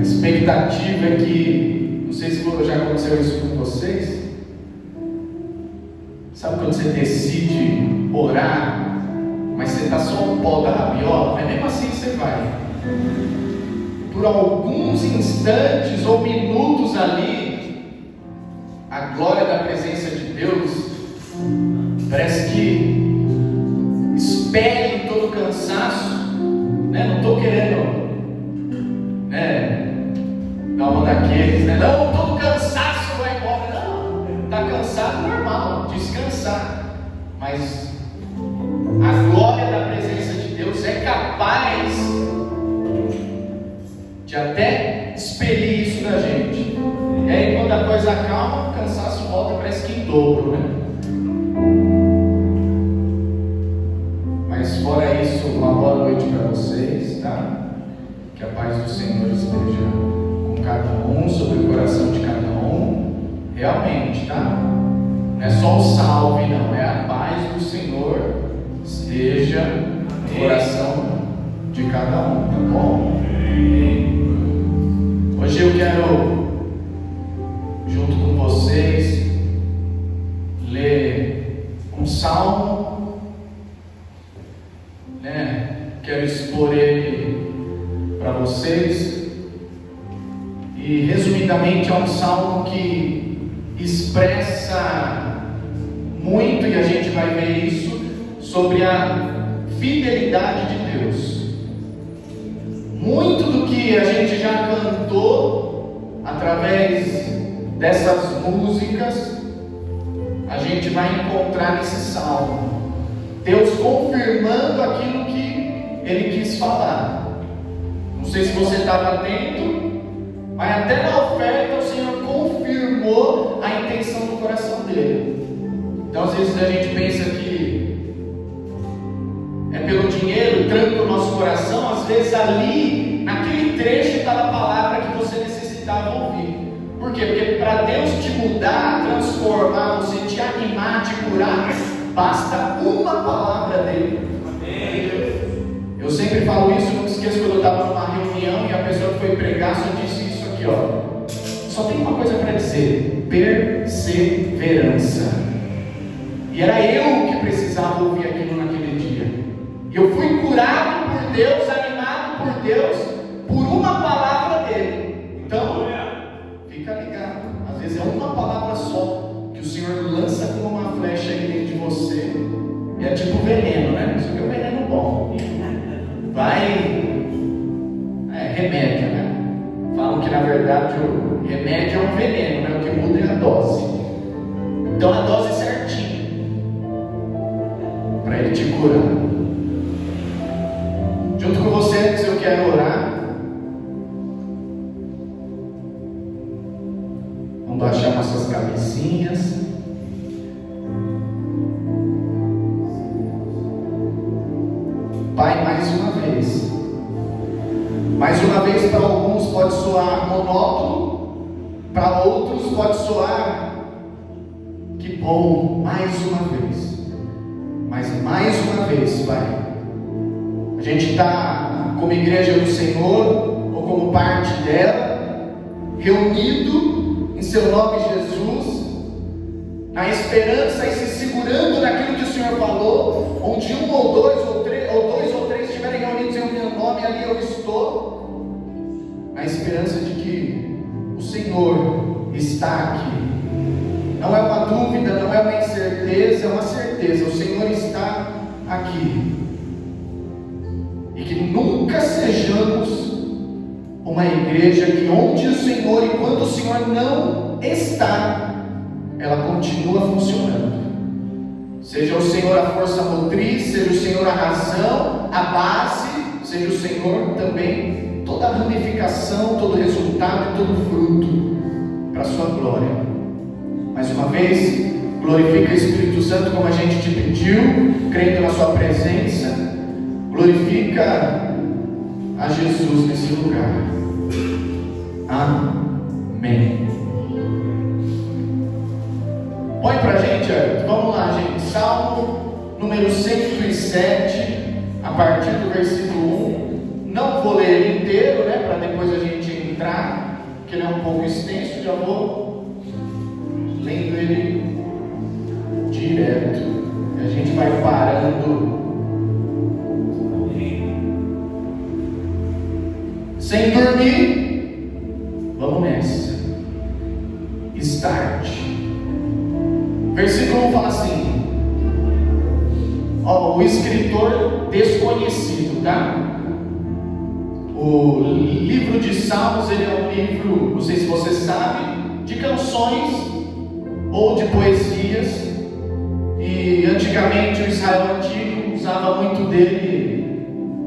expectativa é que, não sei se já aconteceu isso com vocês, sabe quando você decide orar, mas você está só um pó da rabiola, mas mesmo assim você vai. Por alguns instantes ou minutos ali, a glória da presença de Deus parece que espelha todo o cansaço, né? Não estou querendo dar uma daqueles, né? Não, todo cansaço vai embora. Não, está cansado, normal, descansar. Mas a glória da presença de Deus é capaz de até expelir isso da gente. E aí quando a coisa acalma, o cansaço volta, parece que em dobro, né? Mas fora isso, uma boa noite para vocês, tá? Que a paz do Senhor esteja com cada um, sobre o coração de cada um, realmente, tá? Não é só o salve, não, é a paz do Senhor esteja no coração de cada um, tá bom? Hoje eu quero, junto com vocês, ler um salmo, né? Quero expor ele para vocês, e resumidamente é um salmo que expressa muito, e a gente vai ver isso, sobre a fidelidade de Deus. Muito do que a gente já cantou através dessas músicas, a gente vai encontrar nesse salmo. Deus confirmando aquilo que Ele quis falar. Não sei se você estava atento, mas até na oferta o Senhor confirmou a intenção do coração dele. Então às vezes a gente pensa que é pelo dinheiro, tranca o nosso coração. Às vezes ali, naquele trecho, estava a palavra que você necessitava ouvir. Por quê? Porque para Deus te mudar, transformar, você te animar, te curar, basta uma palavra dele. Eu sempre falo isso, não esqueço quando eu estava numa reunião e a pessoa que foi pregar só disse isso aqui, ó. Só tem uma coisa para dizer: perseverança. E era eu que precisava ouvir aquilo naquele dia. E eu fui curado por Deus, animado por Deus, por uma palavra dele. Então, fica ligado. Às vezes é uma palavra só que o Senhor lança como uma flecha aí dentro de você. E é tipo veneno, né? Isso aqui é um veneno bom. É remédio, né? Falam que na verdade o remédio é um veneno, né? O que muda é a dose. Então a dose certinha para ele te curar. Junto com vocês eu quero orar. Vamos baixar nossas cabecinhas. Pai, mais uma vez para alguns pode soar monótono, para outros pode soar que bom, mais uma vez. Mas mais uma vez, Pai, a gente está como igreja do Senhor, ou como parte dela, reunido em seu nome Jesus, na esperança e se segurando naquilo que o Senhor falou, onde um ou dois ou três estiverem reunidos em meu nome, ali eu estou, na esperança de que o Senhor está aqui. Não é uma dúvida, não é uma incerteza, é uma certeza. O Senhor está aqui. E que nunca sejamos uma igreja que onde o Senhor e quando o Senhor não está, ela continua funcionando. Seja o Senhor a força motriz, seja o Senhor a razão, a base, seja o Senhor também toda a ramificação, todo o resultado e todo o fruto para a sua glória. Mais uma vez, glorifica o Espírito Santo como a gente te pediu, crendo na sua presença. Glorifica a Jesus nesse lugar. Amém. Põe pra gente, vamos lá, gente. Salmo número 107, a partir do versículo 1. Não vou ler ele inteiro, né? Para depois a gente entrar, porque ele é um pouco extenso, já vou lendo ele direto. A gente vai parando. Sem dormir, vamos nessa. Start. Versículo 1 fala assim: o escritor desconhecido, tá? O livro de Salmos, ele é um livro, não sei se você sabe, de canções ou de poesias. E antigamente o Israel antigo usava muito dele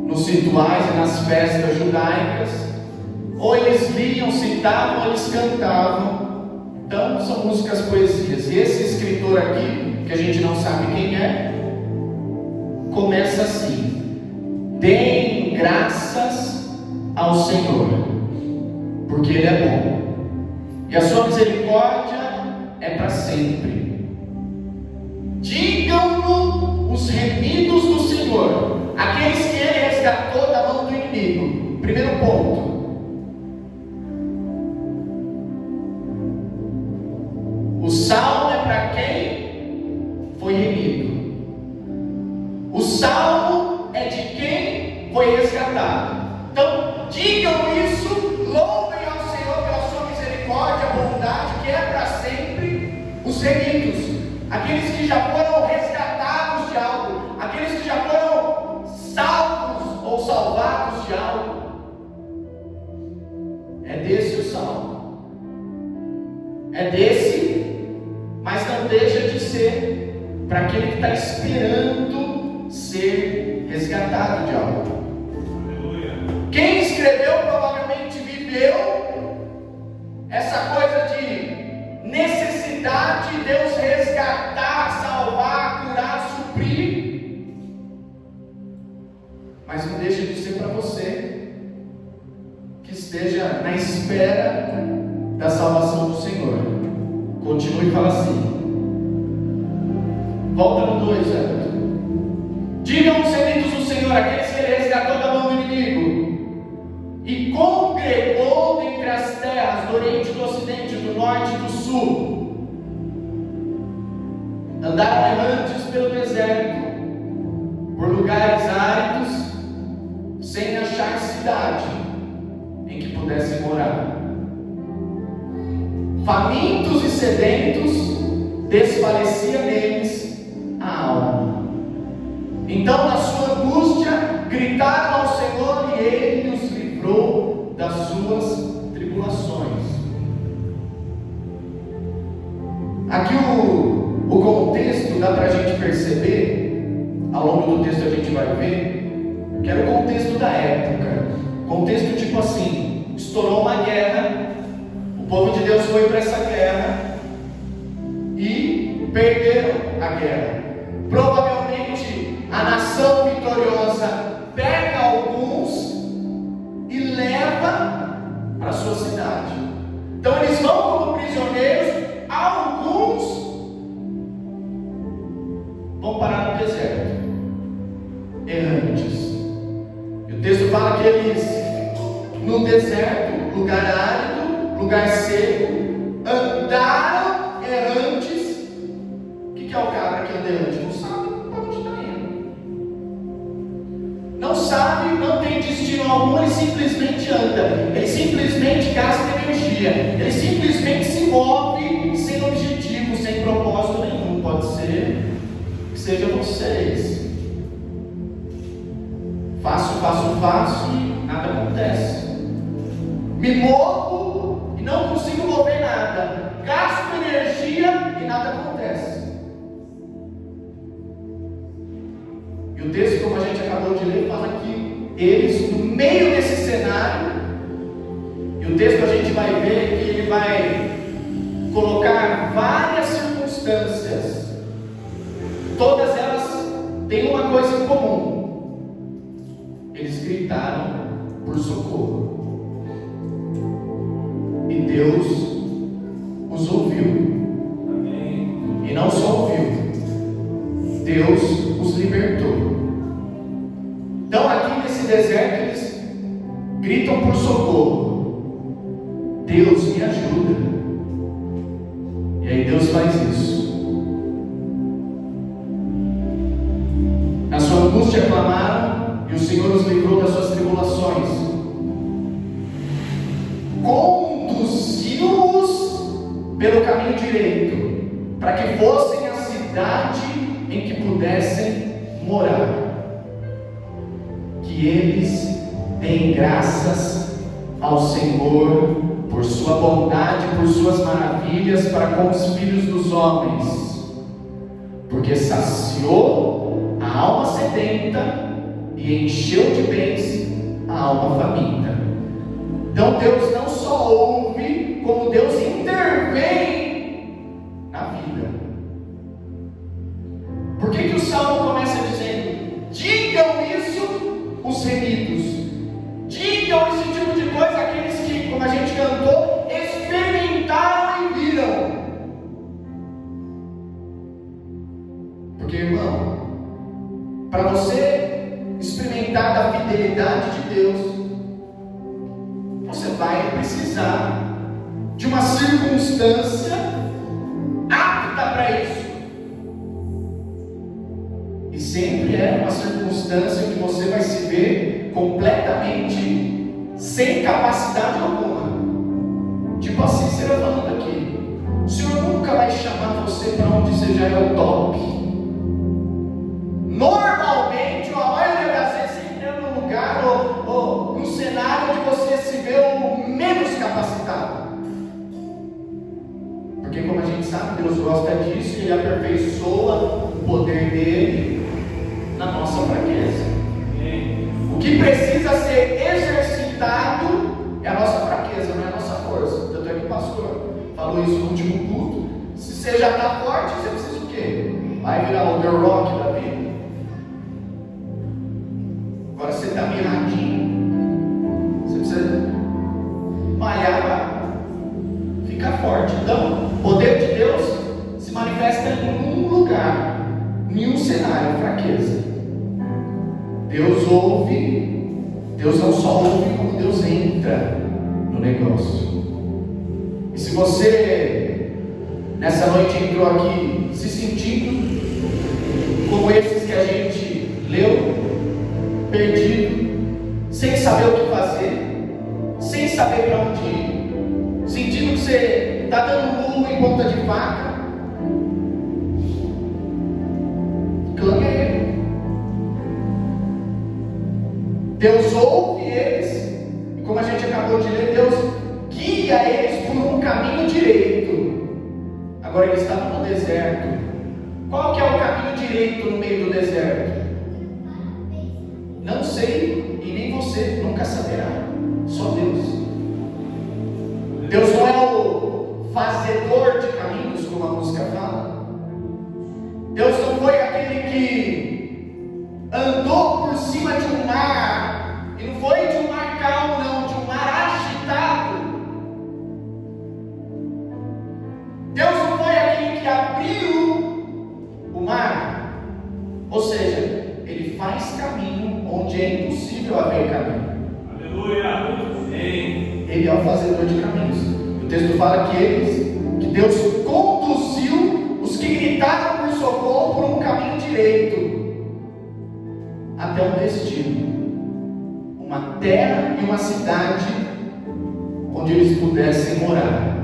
nos rituais e nas festas judaicas. Ou eles liam, citavam, ou eles cantavam. Então são músicas, poesias. E esse escritor aqui, que a gente não sabe quem é, começa assim: deem graças ao Senhor, porque Ele é bom, e a sua misericórdia é para sempre. Digam-no os remidos do Senhor, aqueles que Ele resgatou da mão do inimigo. Primeiro ponto. O salmo é para quem foi remido. O salmo é de quem foi resgatado. Então, digam isso, louvem ao Senhor pela sua misericórdia, bondade, que é para sempre. Os remidos, aqueles que já foram resgatados de algo, aqueles que já foram salvos ou salvados de algo. É desse o salmo. É desse, mas não deixa de ser para aquele que está esperando ser resgatado de algo. Quem escreveu provavelmente viveu essa coisa de necessidade de Deus resgatar, salvar, curar, suprir. Mas não deixa de ser para você que esteja na espera da salvação do Senhor. Continue e fala assim. Volta no 2, Everton. Digam os remidos do Senhor, aqueles que Ele resgatou da mão do inimigo, e congregou dentre as terras do Oriente, do Ocidente, do Norte e do Sul. Andaram errantes pelo deserto, por lugares áridos, sem achar cidade em que pudessem morar. Famintos e sedentos, desfalecia neles a alma. Então, na sua angústia, gritaram ao Senhor e Ele os livrou das suas tribulações. Aqui o contexto dá para a gente perceber, ao longo do texto a gente vai ver, que era o contexto da época. Contexto tipo assim: estourou uma guerra, o povo de Deus foi para essa guerra e perderam a guerra. Provavelmente a nação vitoriosa pega alguns e leva para a sua cidade. Então eles vão como prisioneiros, alguns vão parar no deserto, errantes. E o texto fala que eles, no deserto, lugar árido, lugar seco, andaram errantes. O que é o cara que anda errante? Não sabe para onde está indo. Não sabe, não tem destino algum, ele simplesmente anda. Ele simplesmente gasta energia. Ele simplesmente se move sem objetivo, sem propósito nenhum. Pode ser que seja vocês. Faço e nada acontece. Me movo e não consigo mover nada. Gasto energia e nada acontece. E o texto, como a gente acabou de ler, fala que eles, no meio desse cenário, e o texto a gente vai ver que ele vai colocar várias circunstâncias. Todas elas têm uma coisa em comum. Eles gritaram por socorro. E Deus os ouviu. Amém. E não só ouviu, Deus os libertou. Então aqui nesse deserto eles gritam por socorro. Deus, me ajuda. E aí Deus faz isso. Na sua angústia clamaram, e o Senhor os livrou das suas tribulações. Conduziu-os pelo caminho direito, para que fossem a cidade em que pudessem morar. Que eles deem graças ao Senhor por sua bondade, por suas maravilhas para com os filhos dos homens, porque saciou a alma sedenta e encheu de bens a alma faminta. Então Deus não só ouve, como Deus intervém na vida. Por que o Salmo começa dizendo: digam isso os remidos, digam esse tipo de coisa aqueles que, como a gente cantou, experimentaram e viram? Porque, irmão, para você experimentar da fidelidade de Deus, você vai precisar de uma circunstância apta para isso. E sempre é uma circunstância que você vai se ver completamente sem capacidade alguma. Tipo a Cícera falando aqui: o Senhor nunca vai chamar você para onde você já é o top. Normalmente, ou a maioria das vezes, você entra num lugar ou num cenário onde você se vê o menos capacitado. Porque, como a gente sabe, Deus gosta disso e Ele aperfeiçoa o poder dele na nossa fraqueza. O que precisa ser exercitado é a nossa fraqueza, não é a nossa força. Tanto é que o pastor falou isso no último culto. Se você já está forte, você precisa o quê? Vai virar o The Rock da vida. Agora você está mirradinho, você precisa malhar para ficar forte. Então, o poder de Deus se manifesta em um lugar, em um cenário: fraqueza. Deus ouve, Deus não só ouve, como Deus entra no negócio. E se você nessa noite entrou aqui se sentindo como esses que a gente leu, perdido, sem saber o que fazer, sem saber para onde ir, sentindo que você está dando murro em ponta de faca, clame a Ele. Deus ouve eles, e como a gente acabou de ler, Deus guia eles por um caminho direito. Agora eles estavam no deserto. Qual que é o caminho direito no meio do deserto? Não sei, e nem você nunca saberá. Só Deus. Deus não é o fazedor de caminhos, como a música fala. Deus não foi aquele que andou por cima de um mar, e não foi de um mar calmo, não, de um mar agitado. Deus não foi aquele que abriu o mar, ou seja, Ele faz caminho onde é impossível haver caminho. Aleluia! Ele é o fazedor de caminhos. O texto fala que Deus conduziu os que gritaram por socorro por um caminho direito até um destino, uma terra e uma cidade onde eles pudessem morar.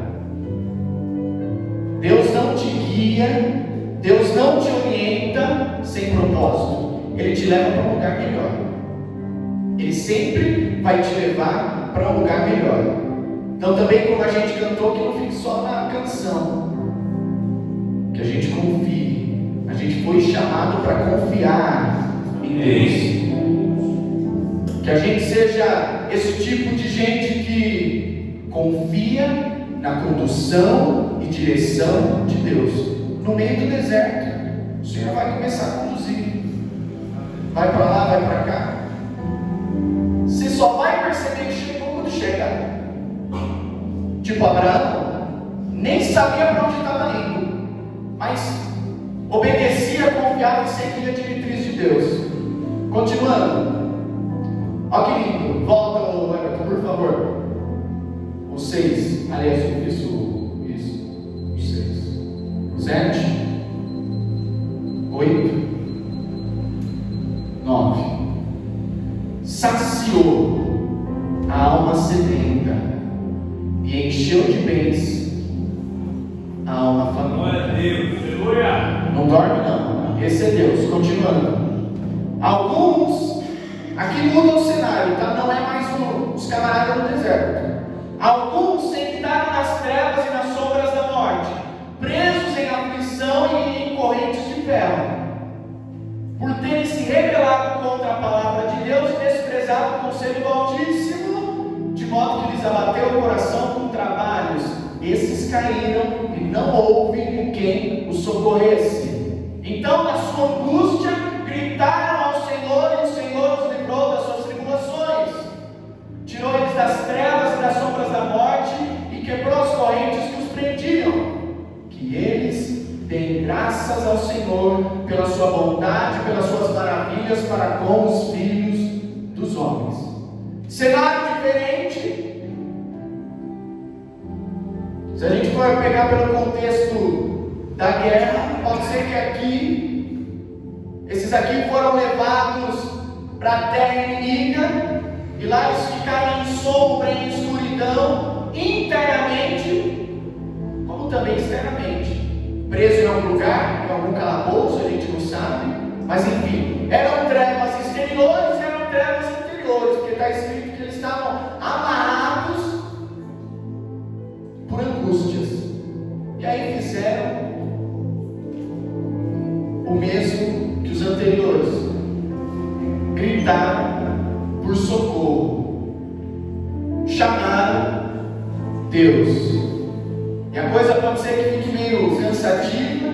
Deus não te guia, Deus não te orienta sem propósito. Ele te leva para um lugar melhor. Ele sempre vai te levar para um lugar melhor. Então também, como a gente cantou, que não fique só na canção, que a gente confie. A gente foi chamado para confiar em Deus. Que a gente seja esse tipo de gente que confia na condução e direção de Deus. No meio do deserto, o Senhor vai começar a conduzir. Vai para lá, vai para cá. Você só vai perceber que chegou quando chegar. Tipo Abraão, nem sabia para onde estava indo, mas obedecia, confiava e seguia a diretriz de Deus. Continuando. Olha que lindo. Volta, Everton, por favor. 6. Aliás, isso, 6. 7, 8, 9. Saciou a alma sedenta e encheu de bens a alma faminta. Glória a Deus, aleluia. Não dorme não, esse é Deus. Continuando. Alguns, aqui muda o cenário, tá? Não é mais os camaradas no deserto. Alguns sentaram nas trevas e nas sombras da morte, presos em aflição e em correntes de ferro, por terem se rebelado contra a palavra de Deus e desprezado o conselho do Altíssimo, de modo que lhes abateu o coração com trabalhos. Esses caíram e não houve quem os socorresse. Então, na sua angústia, gritaram ao Senhor, e o Senhor os livrou das suas tribulações. Tirou eles das trevas e das sombras da morte e quebrou as correntes que os prendiam. Que eles deem graças ao Senhor pela sua bondade, pelas suas maravilhas para com os filhos dos homens. Cenário diferente. Se a gente for pegar pelo contexto da guerra, pode ser que aqui, esses aqui foram levados para a terra inimiga, e lá eles ficaram em sombra, em escuridão, internamente, como também externamente. Preso em algum lugar, em algum calabouço, a gente não sabe, mas enfim, eram trevas exteriores, eram trevas interiores, porque está escrito que eles estavam amarrados por angústias, e aí fizeram o mesmo que os anteriores, gritaram por socorro, chamaram Deus. E a coisa pode ser que fique meio cansativa,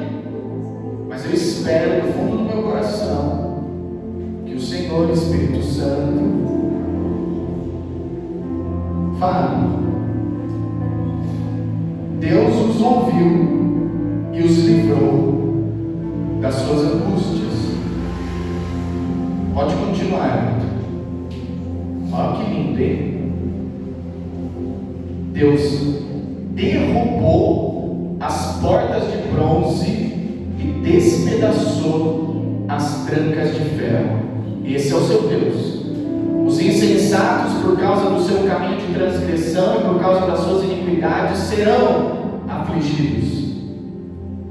mas eu espero no fundo do meu coração que o Senhor, Espírito Santo, fale. Deus os ouviu e os livrou das suas angústias. Pode continuar. Olha que lindo, hein? Deus derrubou as portas de bronze e despedaçou as trancas de ferro. Esse é o seu Deus. Os insensatos, por causa do seu caminho de transgressão e por causa das suas iniquidades, serão afligidos.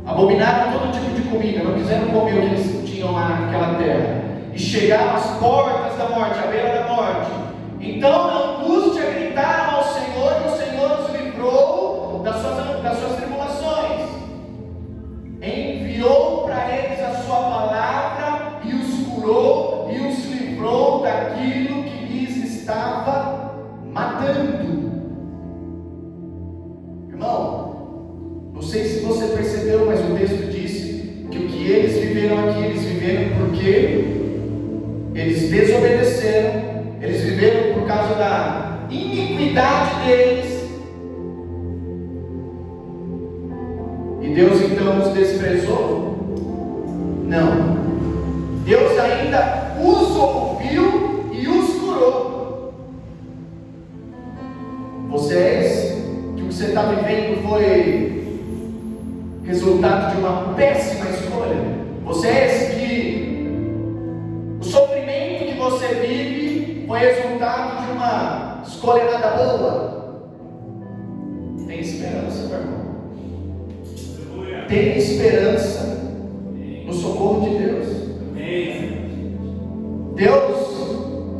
Abominaram todo tipo de comida, não quiseram comer o que eles tinham lá naquela terra, e chegaram às portas da morte, à beira da morte. Então, na angústia, gritaram ao Senhor, e o Senhor os livrou das suas tribulações. Enviou para eles a sua palavra e os curou e os livrou daquilo que lhes estava matando. Irmão, não sei se você percebeu, mas o texto disse que o que eles viveram aqui, eles viveram porque eles desobedeceram, eles viveram por causa da iniquidade deles, e Deus então os desprezou? Não, Deus ainda os ouviu e os curou. Vocês, que o que você está vivendo foi resultado de uma péssima escolha. Vocês que o sofrimento que você vive foi resultado de uma escolha nada boa. Tem esperança, meu irmão. Tem esperança no socorro de Deus. Deus,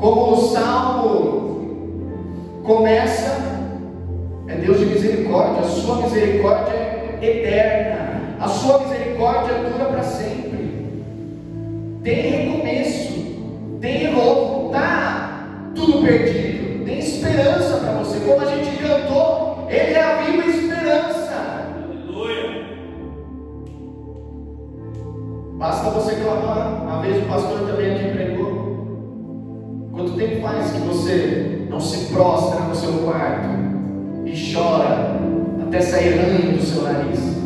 como o Salmo começa, é Deus de misericórdia. A sua misericórdia é eterna, a sua misericórdia dura para sempre. Tem recomeço, tem renovo, está tudo perdido, tem esperança para você. Como a gente cantou, Ele é a viva esperança. Aleluia. Basta você clamar. Uma vez o pastor também aqui pregou. Quanto tempo faz que você não se prostra no seu quarto e chora até sair ranho do seu nariz?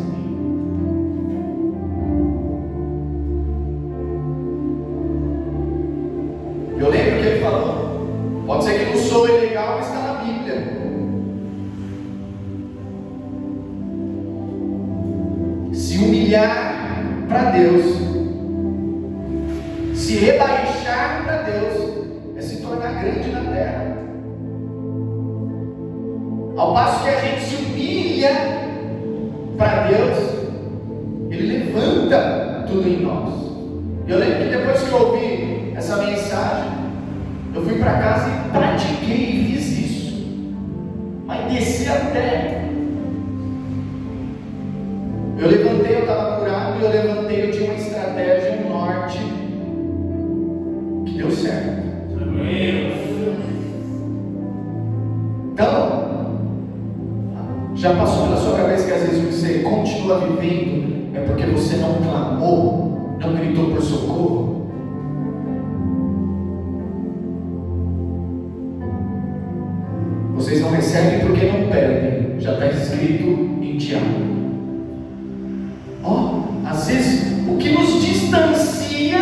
Eu lembro que ele falou, pode ser que não soe legal, mas está na Bíblia. humilhar para Deus, se rebaixar para Deus, é se tornar grande na terra. Ao passo que a gente se humilha para Deus, Ele levanta tudo em nós. Eu lembro que depois que eu ouvi essa mensagem, eu fui para casa e pratiquei e fiz isso. Mas desci a terra. Eu levantei, eu estava curado, e eu levantei, eu tinha uma estratégia, um norte, que deu certo. Então, já passou pela sua cabeça que às vezes você continua vivendo, é porque você não clamou, não gritou por socorro? Vocês não recebem porque não pedem, já está escrito em Tiago. Às vezes, o que nos distancia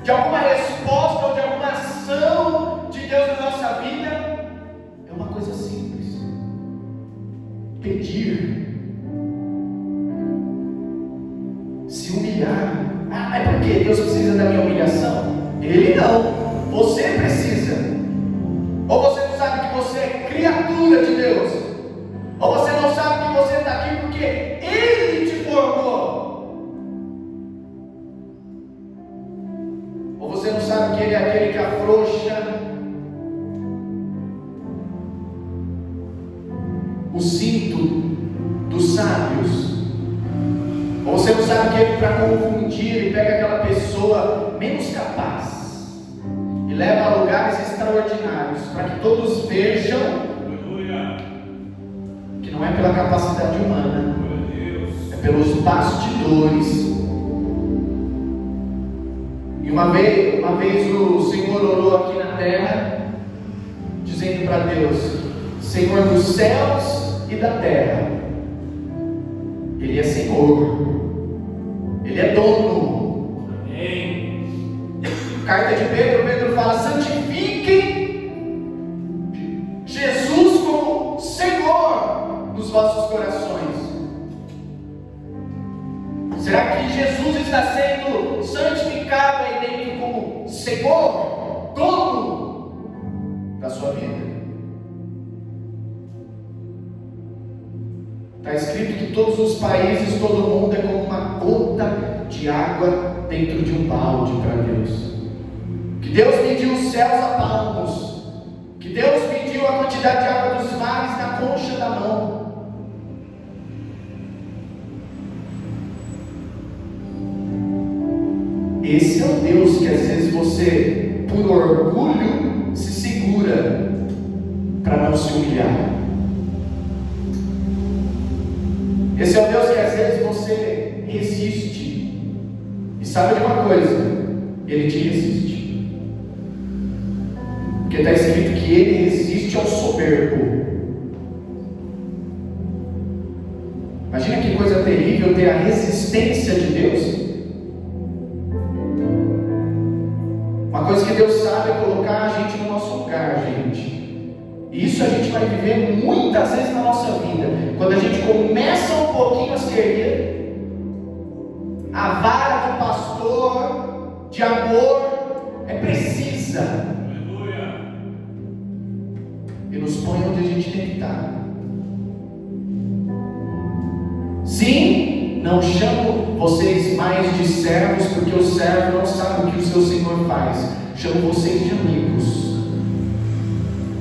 de alguma resposta ou de alguma ação de Deus na nossa vida é uma coisa simples: pedir, se humilhar. É porque Deus precisa da minha humilhação? Ele não, você precisa. Ou você não sabe que você é criatura de Deus? Ou você não sabe que você está aqui porque Ele te formou? Ou você não sabe que Ele é aquele que afrouxa o cinto dos sábios? Ou você não sabe que Ele, para confundir, Ele pega aquela pessoa menos capaz e leva a lugares extraordinários, para que todos vejam que não é pela capacidade humana, é pelos bastidores. E uma vez o Senhor orou aqui na terra, dizendo para Deus: Senhor dos céus e da terra. Ele é Senhor, Ele é dono. Amém. Carta de Pedro fala: santifiquem Jesus como Senhor nos vossos corações. Será que Jesus está sendo santificado aí dentro como Senhor, dono da sua vida? Está escrito que todos os países, todo mundo é como uma gota de água dentro de um balde para Deus. Que Deus mediu os céus a palmos, que Deus mediu a quantidade de água dos mares na concha da mão. Esse é o Deus que às vezes você, por orgulho, se segura para não se humilhar. Esse é o Deus que às vezes você resiste. E sabe de uma coisa? Ele te resiste. Porque está escrito que Ele resiste ao soberbo. Imagina que coisa terrível ter a resistência de Deus. Uma coisa que Deus sabe é colocar a gente no nosso lugar, gente. E isso a gente vai viver muitas vezes na nossa vida. Quando a gente começa um pouquinho a se erguer, a vara do pastor de amor é precisa. Aleluia. E nos põe onde a gente tem que estar. Sim, não chamo vocês mais de servos, porque o servo não sabe o que o seu Senhor faz. Chamo vocês de amigos.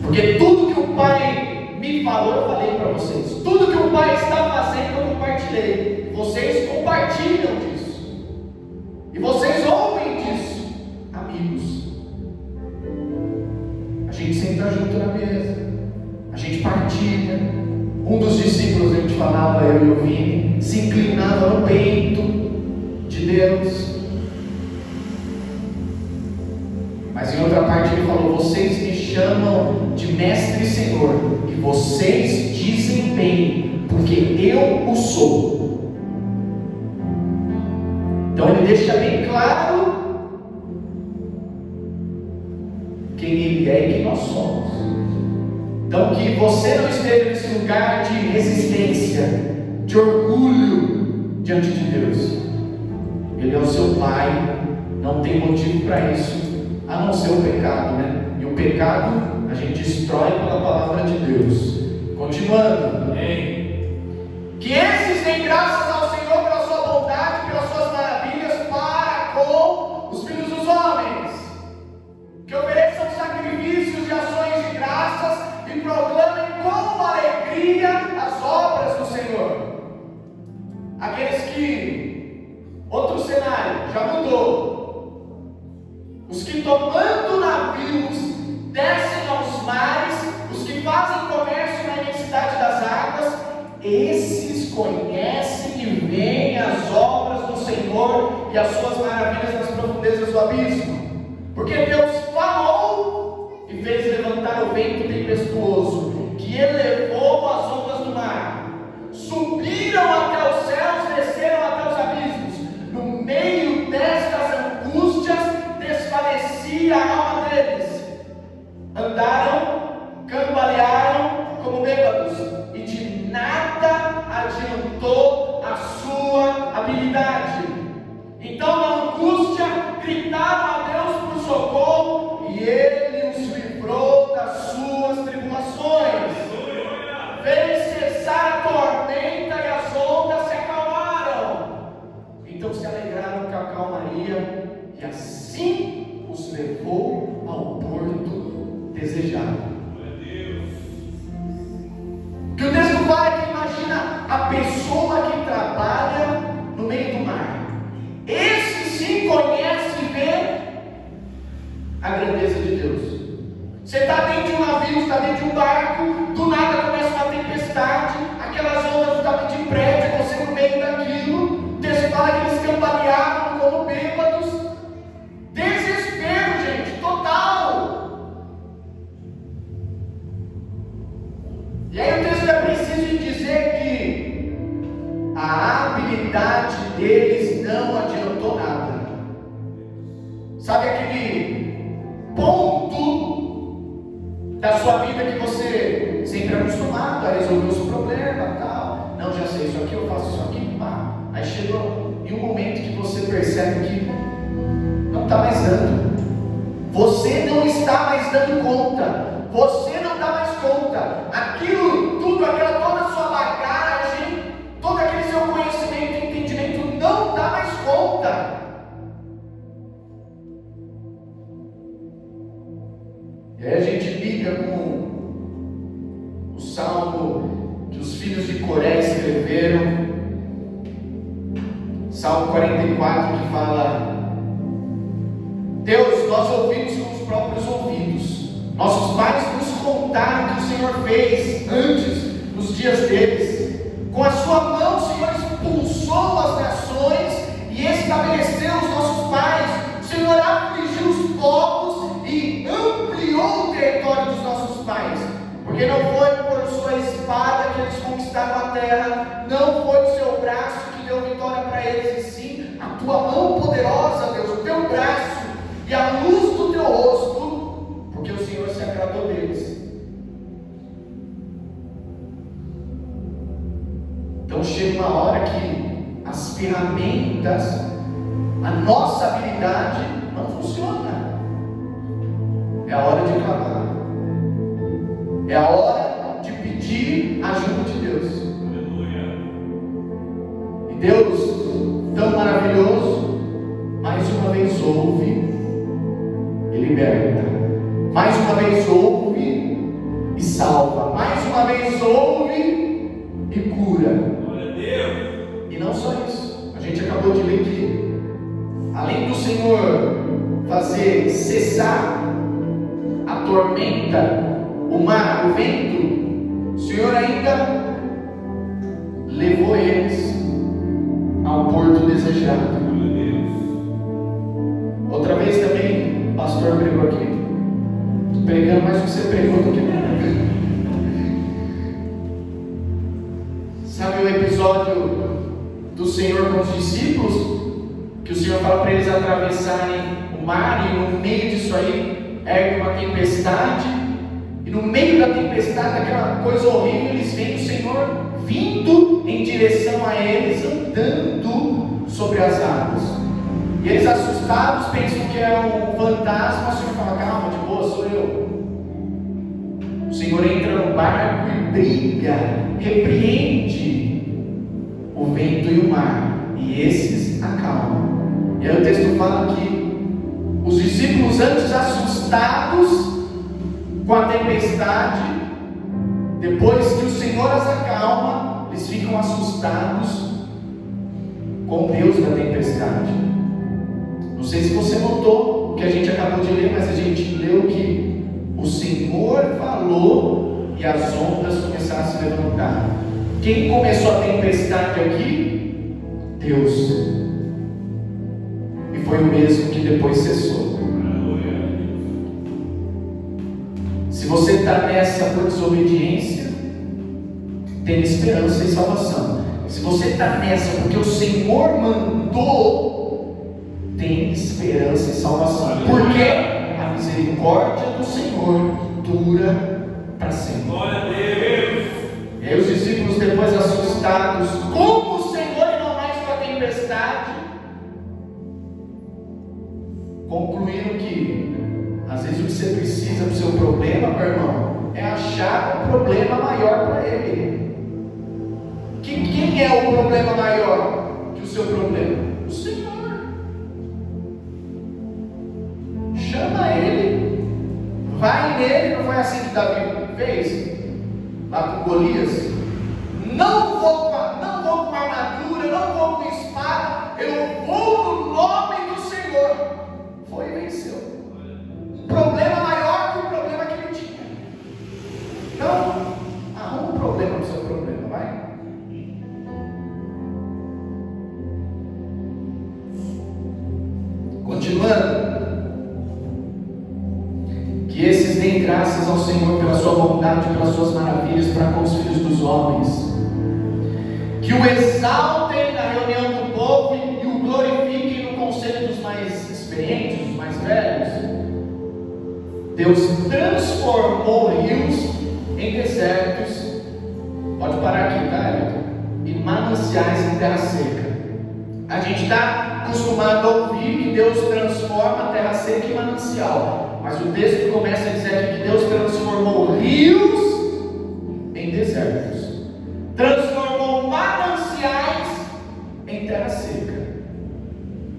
Porque tudo que o Pai me falou, eu falei para vocês. Tudo que o Pai está fazendo, eu compartilhei. Vocês compartilham disso. E vocês ouvem disso. Amigos. A gente senta junto na mesa. A gente partilha. Um dos discípulos, a gente falava, eu e o Vini, se inclinava no peito de Deus. Mas em outra parte ele falou: vocês me chamam de mestre e Senhor, e vocês dizem bem, porque eu o sou. Então ele deixa bem claro quem Ele é e quem nós somos. Então que você não esteja nesse lugar de resistência, de orgulho, diante de Deus. Ele é o seu Pai, não tem motivo para isso, a não ser o pecado, né? E o pecado a gente destrói pela palavra de Deus. Continuando. Que esses deem graças ao Senhor pela sua bondade, pelas suas maravilhas para com os filhos dos homens. Que ofereçam sacrifícios e ações de graças e proclamem com alegria as obras do Senhor. Aqueles que, outro cenário, já mudou. Os que tomando navios descem aos mares, os que fazem comércio na imensidade das águas, esses conhecem e veem as obras do Senhor e as suas maravilhas nas profundezas do abismo. Porque Deus falou e fez levantar o vento tempestuoso, que elevou as ondas do mar. Subiram até os céus, desceram até os abismos. No meio destas angústias, desfalecia a alma deles. Andaram, cambalearam como bêbados, e de nada adiantou a sua habilidade. Então, na angústia, gritaram a Deus por socorro, e Ele os livrou das suas tribulações. Fez cessar a tormenta e as ondas se acalmaram. Então se alegraram com a calmaria, e assim os levou ao porto desejado. Que o texto fala que imagina a pessoa que trabalha no meio do mar. Esse sim conhece e vê a grandeza de Deus. Você está dentro de um navio, está dentro de um barco, do nada começa uma tempestade, aquelas ondas do tamanho de prédio, você no meio daquilo. O texto fala que eles cambaleavam como bêbados. Desespero, gente, total. E aí o texto é preciso dizer que a habilidade deles não adiantou nada. Sabe aquele ponto da sua vida que você sempre é acostumado a resolver os problemas, tal. Não, já sei, isso aqui eu faço, isso aqui, pá. Aí chegou em um momento que você percebe que não está mais dando. Você não está mais dando conta. Você não dá mais conta. Aquilo, tudo, aquela toda a sua bagagem, todo aquele seu conhecimento e entendimento não dá mais conta. E aí a gente liga com o salmo que os filhos de Coré escreveram, Salmo 44, que fala: Deus, nós ouvimos com os próprios ouvidos, nossos pais nos contaram o que o Senhor fez antes, nos dias deles. Com a sua mão o Senhor expulsou as nações e estabeleceu os nossos pais. O Senhor afligiu os povos e ampliou o território dos nossos pais. Porque não foi por sua espada que eles conquistaram a terra, não foi o seu braço que deu vitória para eles, e sim a tua mão poderosa, Deus, o teu braço e a luz do teu rosto, porque o Senhor se agradou deles. Então chega uma hora que as ferramentas, a nossa habilidade não funciona. É a hora de clamar. É a hora de pedir a ajuda de Deus. Aleluia. E Deus, tão maravilhoso, mais uma vez ouve e liberta. Mais uma vez ouve e salva. Mais uma vez ouve e cura. E não só isso, a gente acabou de ler que, além do Senhor fazer cessar a tormenta, o mar, o vento, o Senhor ainda levou eles ao porto desejado. Outra vez também, o pastor pregou aqui, pregando mais do que você pregou do que nada. Sabe o episódio do Senhor com os discípulos, que o Senhor fala para eles atravessarem o mar, e no meio disso aí ergue uma tempestade, e no meio da tempestade, aquela coisa horrível, eles eles veem o Senhor vindo em direção a eles, andando sobre as águas. E eles, assustados, pensam que é um fantasma. O Senhor fala: calma, de boa, sou eu. O Senhor entra no barco e briga, repreende o vento e o mar, e esses acalmam. E aí o texto fala que os discípulos, antes assustados com a tempestade, depois que o Senhor as acalma, eles ficam assustados com o Deus da tempestade. Não sei se você notou o que a gente acabou de ler, mas a gente leu que o Senhor falou e as ondas começaram a se levantar. Quem começou a tempestade aqui? Deus. E foi o mesmo que depois cessou. Se você está nessa por desobediência, tem esperança e salvação. Se você está nessa porque o Senhor mandou, tem esperança e salvação. Porque a misericórdia do Senhor dura para sempre. Glória a Deus. E aí os discípulos, depois assustados, como o Senhor e não mais com a tempestade, concluíram que às vezes o que você precisa para o seu problema, meu irmão, é achar um problema maior para ele. Quem é o problema maior que o seu problema? O Senhor. Chama Ele, vai nele. Não foi assim que Davi fez lá com Golias? Não vou com armadura, não vou com espada, eu vou no nome do Senhor. Foi e venceu. Um problema maior que o problema que ele tinha. Então, arruma um problema no seu problema, vai. Continuando, que esses deem graças ao Senhor pela sua bondade, pelas suas maravilhas para com os filhos dos homens, que o exaltem na reunião do povo e o glorifiquem no conselho dos mais experientes, dos mais velhos. Deus transformou rios em desertos, pode parar aqui, tá, Elton? E mananciais em terra seca. A gente está acostumado a ouvir que Deus transforma a terra seca em manancial, mas o texto começa a dizer que Deus transformou rios em desertos, transformou mananciais em terra seca.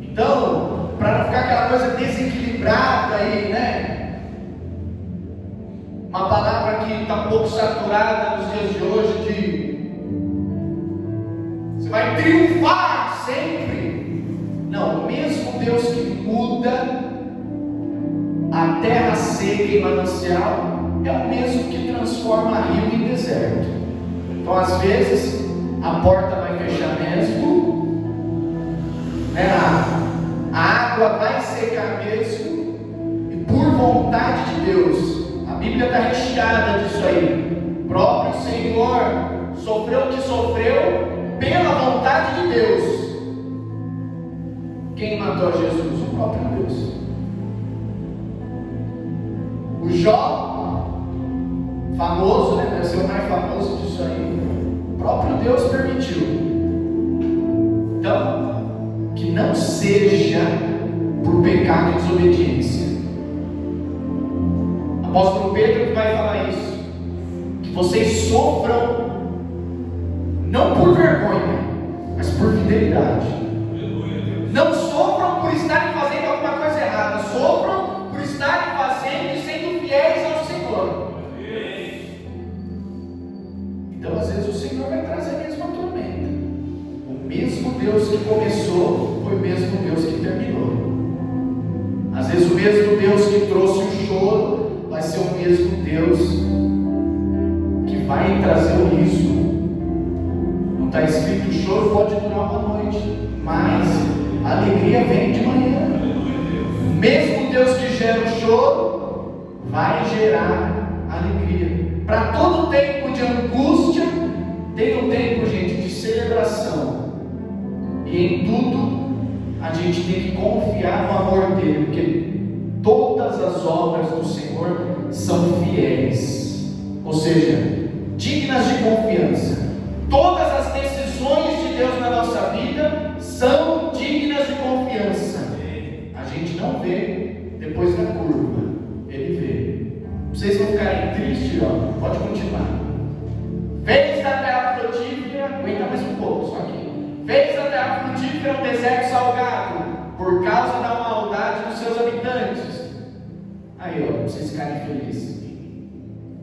Então, para não ficar aquela coisa desequilibrada aí, né? Uma palavra que está um pouco saturada nos dias de hoje, de você vai triunfar sempre. Não, o mesmo Deus que muda a terra seca em manancial é o mesmo que transforma rio em deserto. Então, às vezes, a porta vai fechar mesmo, né? A água vai secar mesmo, e por vontade de Deus, a Bíblia está recheada disso aí. O próprio Senhor sofreu o que sofreu pela vontade de Deus. Quem matou Jesus? O próprio Deus. O Jó, famoso, né? Deve ser o mais famoso disso aí. O próprio Deus permitiu. Então, que não seja por pecado e desobediência. Apóstolo Pedro que vai falar isso. Que vocês sofram não por vergonha, mas por fidelidade. Não sofram por estarem fazendo alguma coisa errada, sofram por estarem fazendo e sendo fiéis ao Senhor. Então, às vezes, o Senhor vai trazer a mesma tormenta. O mesmo Deus que começou foi o mesmo Deus que terminou. Às vezes, o mesmo Deus que trouxe o choro vai ser o mesmo Deus que vai trazer o riso. Não está escrito: o choro pode durar uma noite, mas a alegria vem de manhã. O mesmo Deus que gera o choro vai gerar alegria. Para todo tempo de angústia, tem um tempo, gente, de celebração. E em tudo, a gente tem que confiar no amor dele, porque todas as obras do Senhor são fiéis, ou seja, dignas de confiança. terra frutífera é um deserto salgado, por causa da maldade dos seus habitantes. Aí, ó, pra vocês ficarem felizes.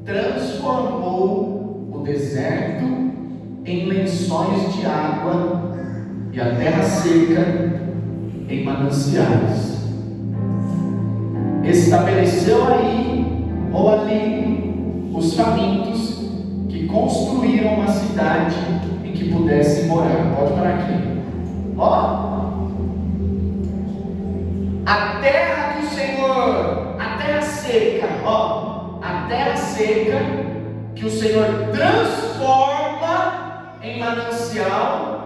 Transformou o deserto em lençóis de água e a terra seca em mananciais. Estabeleceu aí ou ali os famintos, que construíram uma cidade em que pudessem morar. Pode parar aqui. Ó, a terra do Senhor, a terra seca, ó, a terra seca que o Senhor transforma em manancial,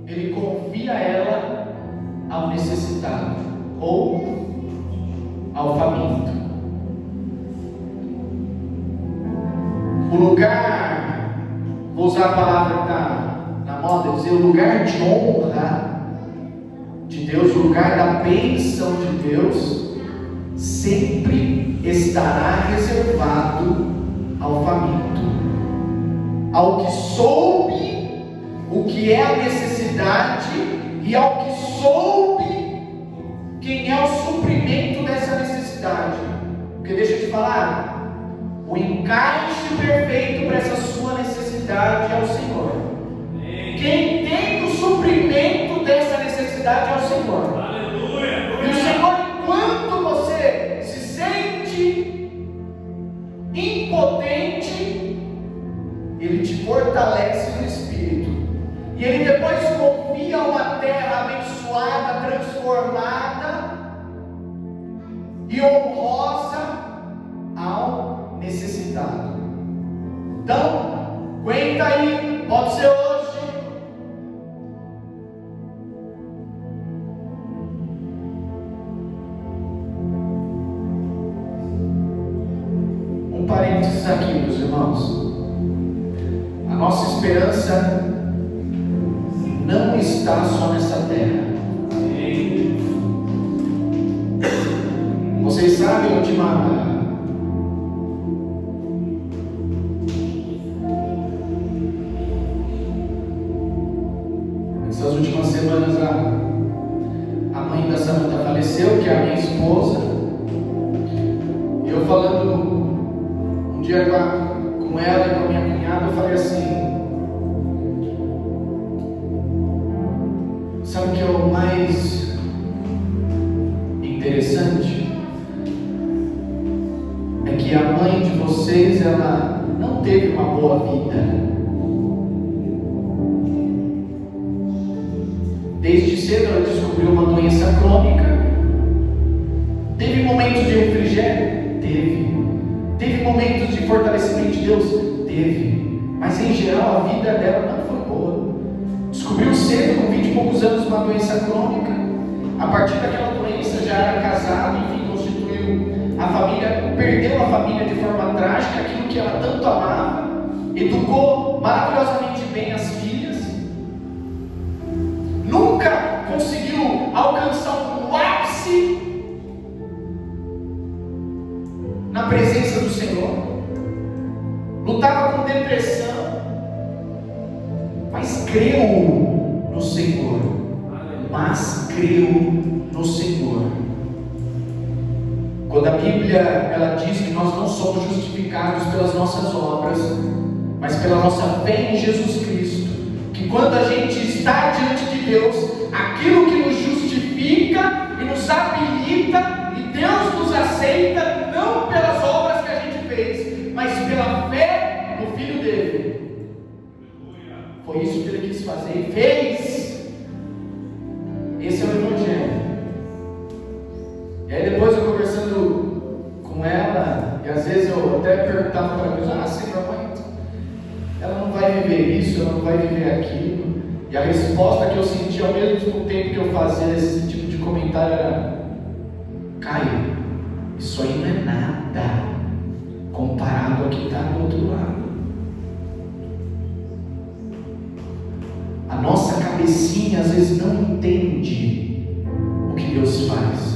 Ele confia ela ao necessitado ou ao faminto. O lugar, vou usar a palavra que está na moda, dizer o lugar de honra de Deus, o lugar da bênção de Deus, sempre estará reservado ao faminto, ao que soube o que é a necessidade e ao que soube quem é o suprimento dessa necessidade. Porque deixa eu te falar, o encaixe perfeito para essa sua necessidade é o Senhor. Quem tem o suprimento dessa necessidade é o Senhor. Aleluia. E o Senhor, enquanto você se sente impotente, Ele te fortalece no Espírito. E Ele depois confia uma terra abençoada, transformada e honrosa ao necessitado. Então, aguenta aí, pode ser hoje. Um parênteses aqui, meus irmãos. A nossa esperança não está só nessa terra. Vocês sabem, essas últimas semanas a mãe da Samanta faleceu, que é a minha esposa. E eu falando um dia com ela e com a minha cunhada, eu falei assim: sabe o que é o mais interessante? É que a mãe de vocês, ela não teve uma boa vida. Desde cedo ela descobriu uma doença crônica. Teve momentos de refrigério? Teve momentos de fortalecimento de Deus? Teve. Mas em geral a vida dela não foi boa. Descobriu cedo, com 20 e poucos anos, uma doença crônica. A partir daquela doença já era casado, enfim, constituiu a família, perdeu a família de forma trágica, aquilo que ela tanto amava, educou maravilhosamente bem as filhas, nunca conseguiu alcançar um ápice na presença do Senhor, lutava com depressão, mas creu no Senhor, Quando a Bíblia ela diz que nós não somos justificados pelas nossas obras, mas pela nossa fé em Jesus Cristo, que quando a gente está diante de Deus, aquilo que nos justifica e nos habilita, e Deus nos aceita não pelas obras que a gente fez, mas pela fé no Filho dele. Foi isso que ele quis fazer e fez. Esse é o Evangelho. E aí depois eu conversando com ela, e às vezes eu até perguntava para ela: Senhor, mãe, ela não vai viver isso, ela não vai viver aquilo. E a resposta que eu sentia ao mesmo tempo que eu fazia esse tipo de comentário era: Caio, isso aí não é nada comparado ao que está do outro lado. A nossa cabecinha às vezes não entende o que Deus faz.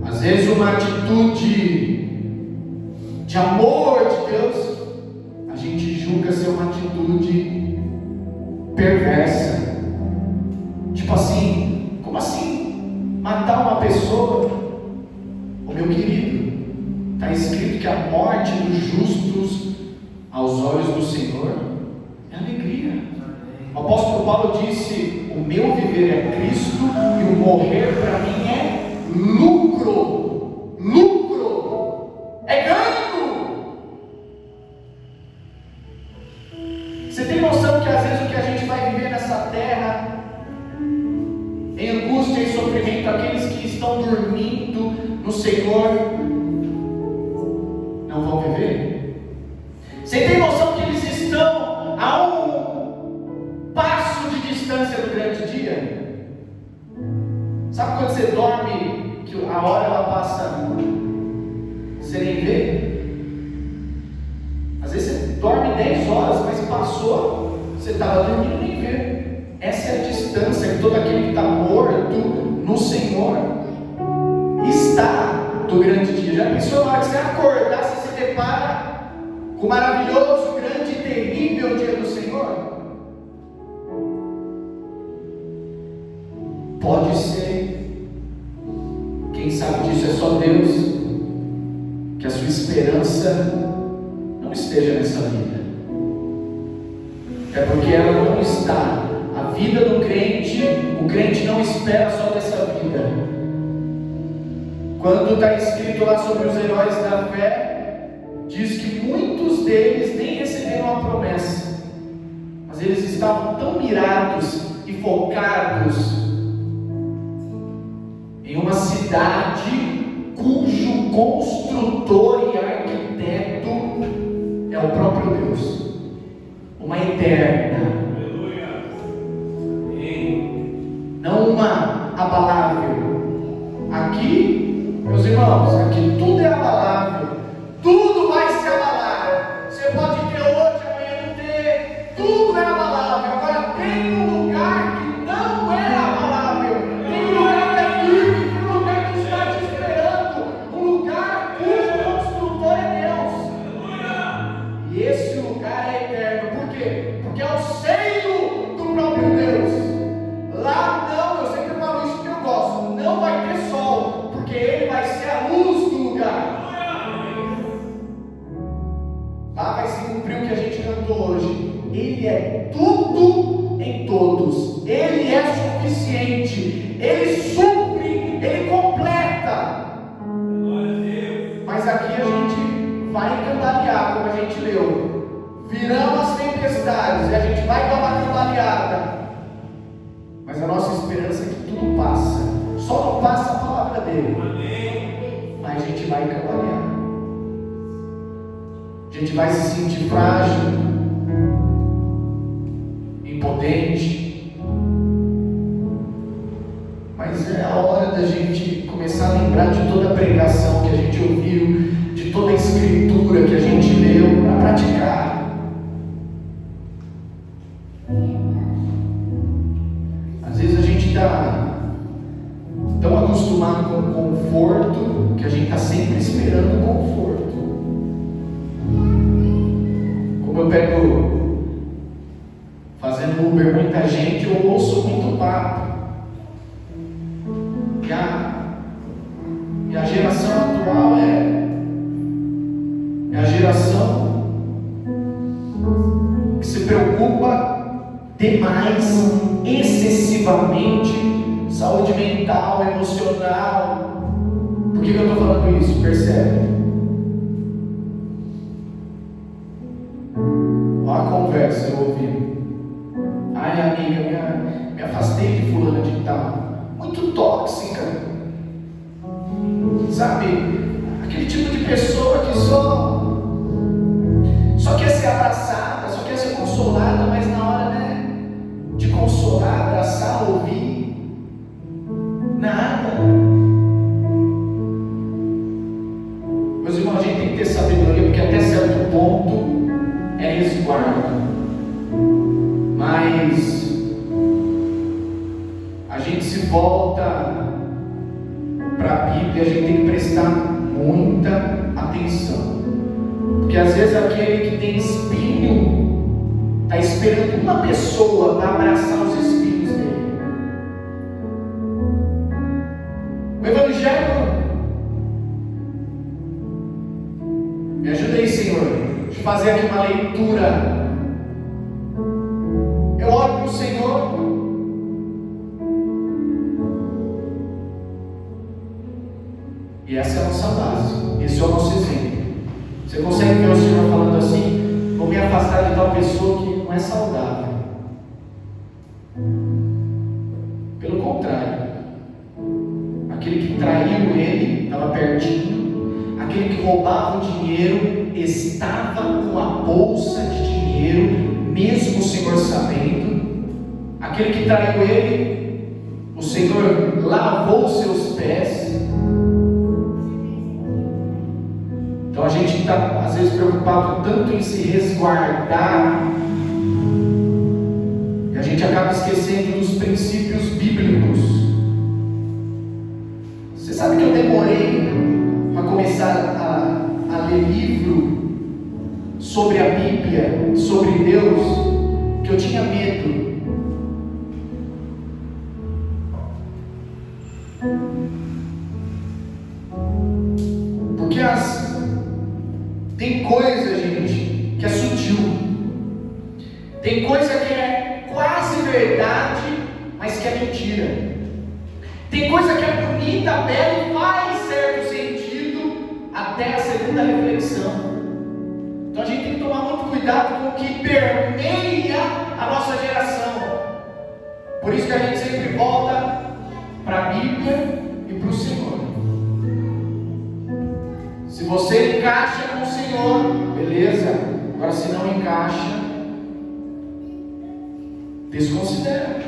Às vezes uma atitude de amor de Deus, a gente julga ser uma atitude perversa. Tipo assim, como assim? Matar uma pessoa? Ô meu querido, está escrito que a morte dos justos aos olhos do Senhor é alegria. O apóstolo Paulo disse: o meu viver é Cristo e o morrer para mim é lucro. Lucro é ganho. Você tem noção que às vezes o que a gente vai viver nessa terra, em angústia e sofrimento, aqueles que estão dormindo no Senhor não vão viver? Você tem noção que eles estão a um passo de distância do grande dia? Sabe quando você dorme, que a hora ela passa, você nem vê? Às vezes você dorme 10 horas, mas passou, você estava dormindo e nem vê. Essa é a distância que todo aquele que está morto no Senhor está do grande dia. Já pensou, na hora que você acordar, você se depara com o maravilhoso, grande e terrível dia do Senhor? Pode ser. Quem sabe disso é só Deus. Que a sua esperança não esteja nessa vida. É porque ela não está. A vida do crente, o crente não espera só dessa vida. Quando está escrito lá sobre os heróis da fé, diz que muitos deles nem receberam a promessa, mas eles estavam tão mirados e focados em uma cidade cujo construtor e arquiteto é o próprio Deus, uma eterna, não uma abalável. Aqui, meus irmãos, aqui tudo é abalável, tudo vai se abalar. Você pode ter hoje, amanhã não ter, tudo é abalável. Agora tem um lugar que não é abalável, tem um lugar que é firme, tem um lugar que está te esperando, um lugar cujo construtor é Deus. E esse lugar é eterno. Por quê? Porque é o seio do próprio Deus. Lá não, eu sempre falo isso que eu gosto, não vai ter sol, porque ele vai ser a luz do lugar. Lá vai se cumprir o que a gente cantou hoje. Ele é tudo em todos, ele é suficiente, ele supre, ele completa. Mas aqui a gente vai cambalear, como a gente leu. Virão as tempestades e a gente vai dar uma cambaleada. Mas a nossa esperança é que tudo passa. Só não passa a palavra dele. Mas a gente vai cambalear. A gente vai se sentir frágil, impotente. Mas é a hora da gente começar a lembrar de toda a pregação que a gente ouviu, de toda a escritura que a gente leu, para praticar. Às vezes a gente está tão acostumado com o conforto que a gente está sempre esperando o conforto. Como eu pego fazendo Uber muita gente, eu ouço muito papo. E a geração atual é a geração que se preocupa demais, excessivamente, saúde mental, emocional. Por que eu estou falando isso? Percebe? Olha a conversa, eu ouvi. Ai amiga, me afastei de fulana de tal. Muito tóxica. Sabe? Aquele tipo de pessoa que só quer ser abraçada, só quer ser consolada, mas na hora, né, de consolar, abraçar, ouvir, nada. Meus irmãos, a gente tem que ter sabedoria, porque até certo ponto é resguardo. Mas a gente se volta para a Bíblia, a gente tem que prestar muita atenção. Porque às vezes aquele que tem espinho está esperando uma pessoa para abraçar os espinhos dele. fazer aqui uma leitura. Eu oro para o Senhor. E essa é a nossa base. Esse é o nosso exemplo. Você consegue ver o Senhor falando assim: vou me afastar de tal pessoa que não é saudável. Pelo contrário, aquele que traiu ele estava pertinho, aquele que roubava o dinheiro estava com a bolsa de dinheiro, mesmo o Senhor sabendo. Aquele que traiu ele, o Senhor lavou os seus pés. Então a gente está às vezes preocupado tanto em se resguardar, e a gente acaba esquecendo dos princípios bíblicos. Você sabe que eu demorei para começar a ler livro sobre a Bíblia, sobre Deus, que eu tinha medo. Porque tem coisa, gente, que é sutil. Tem coisa que é quase verdade, mas que é mentira. Tem coisa que é bonita, bela e faz certo sentido até a segunda reflexão. Então a gente tem que tomar muito cuidado com o que permeia a nossa geração. Por isso que a gente sempre volta para a Bíblia e para o Senhor. Se você encaixa com o Senhor, beleza. Agora se não encaixa, desconsidera.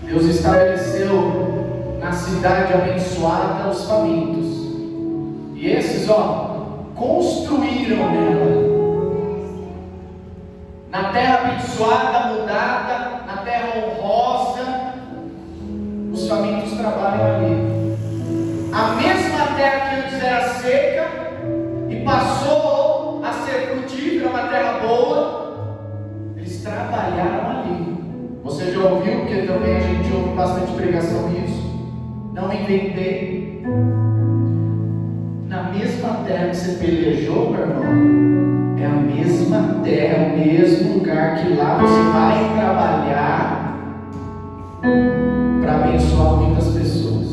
Deus estabeleceu na cidade abençoada os famintos. E esses, construíram nela. Na terra abençoada, mudada, na terra honrosa, os famintos trabalham ali. A mesma terra que antes era seca e passou a ser frutífera, uma terra boa, eles trabalharam ali. Você já ouviu, porque também a gente ouve bastante pregação nisso. Não inventei. Na mesma terra que você pelejou, meu irmão, é a mesma terra, o mesmo lugar que lá você vai trabalhar para abençoar muitas pessoas.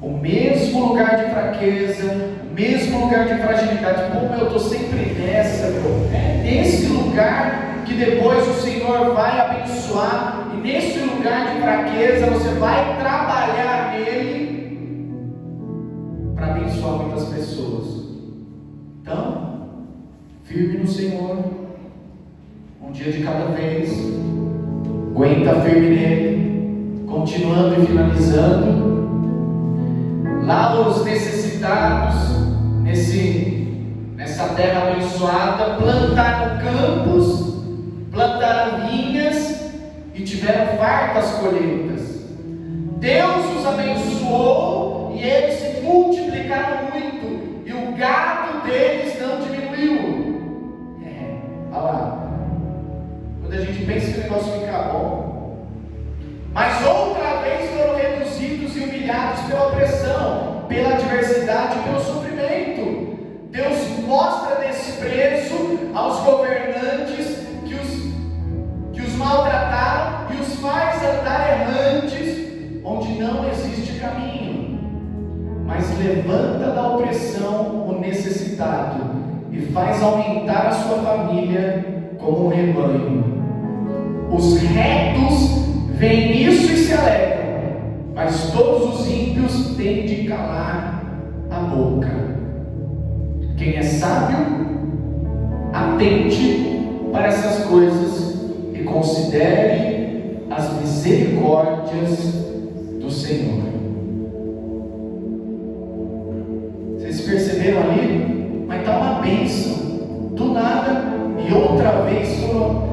O mesmo lugar de fraqueza, o mesmo lugar de fragilidade. Como eu estou sempre nessa, é nesse lugar que depois o Senhor vai abençoar, e nesse lugar de fraqueza você vai trabalhar nele para abençoar muitas pessoas. Então, firme no Senhor, um dia de cada vez, aguenta firme nele, continuando e finalizando. Lá os necessitados, nessa terra abençoada, plantaram campos, plantaram vinhas e tiveram fartas colheitas. Deus os abençoou e eles se multiplicaram muito, e o gado deles não diminuiu. Olha lá, quando a gente pensa que o negócio fica bom, mas outra vez foram reduzidos e humilhados pela opressão, pela adversidade e pelo sofrimento. Deus mostra desprezo aos governantes que os maltrataram e os faz andar errantes onde não existe caminho, mas levanta da opressão o necessitado e faz aumentar a sua família como um rebanho. Os retos veem isso e se alegram, mas todos os ímpios têm de calar a boca. Quem é sábio, atente para essas coisas e considere as misericórdias do Senhor. Vocês perceberam ali? Mas está uma bênção. Do nada, e outra vez foram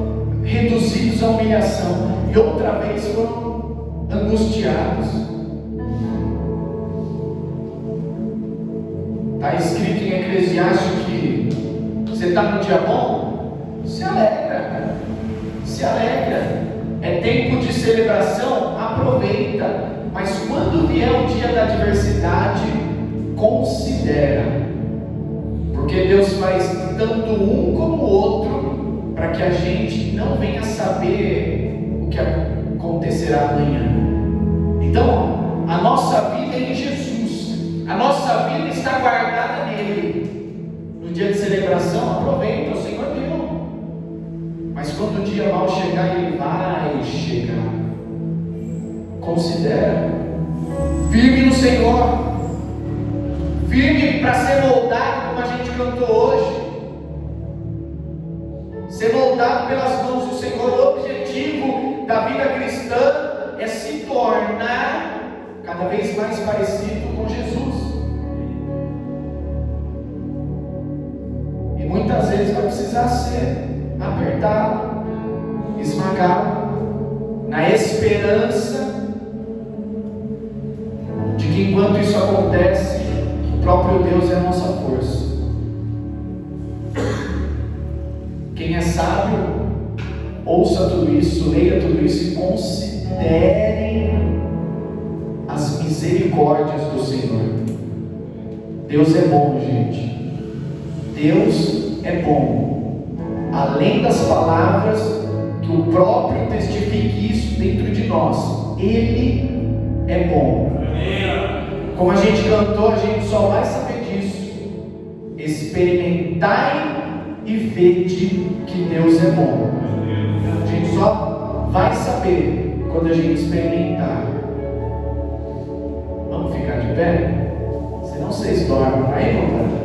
reduzidos à humilhação, e outra vez foram angustiados. Está escrito em Eclesiastes que está num dia bom? Se alegra. Se alegra. É tempo de celebração? Aproveita. Mas quando vier o dia da adversidade, considera. Porque Deus faz tanto um como o outro, para que a gente não venha saber o que acontecerá amanhã. Então, a nossa vida é em Jesus. A nossa vida está guardada nele. No dia de celebração, aproveita, o Senhor deu. Mas quando o dia mal chegar, ele vai chegar. Considera. Firme no Senhor. Firme para ser moldado, como a gente cantou hoje. Ser moldado pelas mãos do Senhor. O objetivo da vida cristã é se tornar cada vez mais parecido com Jesus. E muitas vezes vai precisar ser apertado, esmagado, na esperança de que enquanto isso acontece, o próprio Deus é a nossa força. Quem é sábio, ouça tudo isso, leia tudo isso e considerem as misericórdias do Senhor. Deus é bom, gente. Deus é bom. Além das palavras, que o próprio testifique isso dentro de nós. Ele é bom. Como a gente cantou, a gente só vai saber disso. Experimentai e vede que Deus é bom. A gente só vai saber quando a gente experimentar. Vamos ficar de pé? Senão vocês dormem aí, não vai?